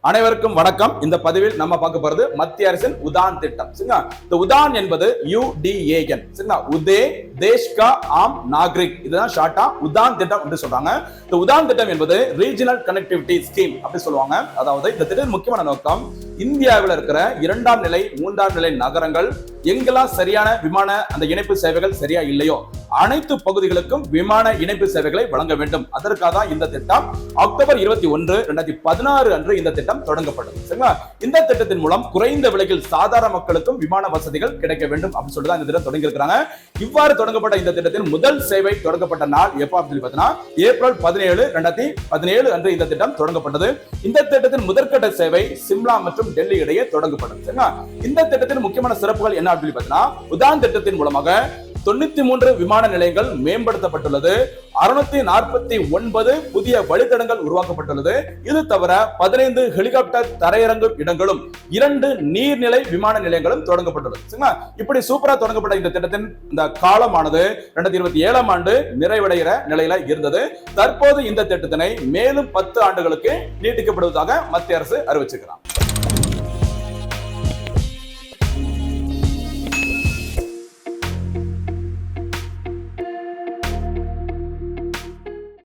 அனைவருக்கும் வணக்கம். இந்த பதிவில் நம்ம பார்க்க போறது மத்திய அரசின் உதான் திட்டம். இந்த உதான் என்பது UDAN, உதே தேஷ் கா ஆம் நாகரிக், இதுதான் ஷார்ட்டா உதான் திட்டம் என்று சொல்றாங்க. இந்த உதான் திட்டம் என்பது ரீஜனல் கனெக்டிவிட்டி ஸ்கீம் அப்படி சொல்லுவாங்க. அதாவது இந்த திட்டத்தின் முக்கியமான நோக்கம் இந்தியாவில் இருக்கிற 2ஆம் நிலை 3ஆம் நிலை நகரங்கள் எங்கெல்லாம் சரியான விமான அந்த இணைப்பு சேவைகள் சரியா இல்லையோ அனைத்து பகுதிகளுக்கும் விமான இணைப்பு சேவைகளை வழங்க வேண்டும். அதற்காக தான் இந்த திட்டம் அக்டோபர் 21, 2016 அன்று இந்த திட்டம் தொடங்கப்பட்டது. சரிங்களா? இந்த திட்டத்தின் மூலம் குறைந்த விலையில் சாதாரண மக்களுக்கும் விமான வசதிகள் கிடைக்க வேண்டும் அப்படின்னு சொல்லிட்டு இந்த திட்டம் தொடங்கி இருக்கிறாங்க. இவ்வாறு தொடங்கப்பட்ட இந்த திட்டத்தின் முதல் சேவை தொடங்கப்பட்ட நாள் எப்ப அப்படின்னு பார்த்தீங்கன்னா ஏப்ரல் 17, 2017 அன்று இந்த திட்டம் தொடங்கப்பட்டது. இந்த திட்டத்தின் முதற்கட்ட சேவை சிம்லா மற்றும் டெல்லி இடையே தொடங்கப்பட்டது. சரிங்களா? இந்த திட்டத்தின் முக்கியமான சிறப்புகள் என்ன அப்படின்னு பார்த்தீங்கன்னா உதான் திட்டத்தின் மூலமாக 93 விமான நிலையங்கள் மேம்படுத்தப்பட்டுள்ளது. 649 புதிய வழித்தடங்கள் உருவாக்கப்பட்டுள்ளது. இது தவிர 15 ஹெலிகாப்டர் தரையிறங்கும் இடங்களும் 2 நீர்நிலை விமான நிலையங்களும் தொடங்கப்பட்டுள்ளது. இப்படி சூப்பரா தொடங்கப்பட்ட இந்த திட்டத்தின் இந்த காலமானது 2027ஆம் ஆண்டு நிறைவடைகிற நிலையில இருந்தது. தற்போது இந்த திட்டத்தினை மேலும் 10 ஆண்டுகளுக்கு நீட்டிக்கப்படுவதாக மத்திய அரசு அறிவிச்சிருக்கிறார்.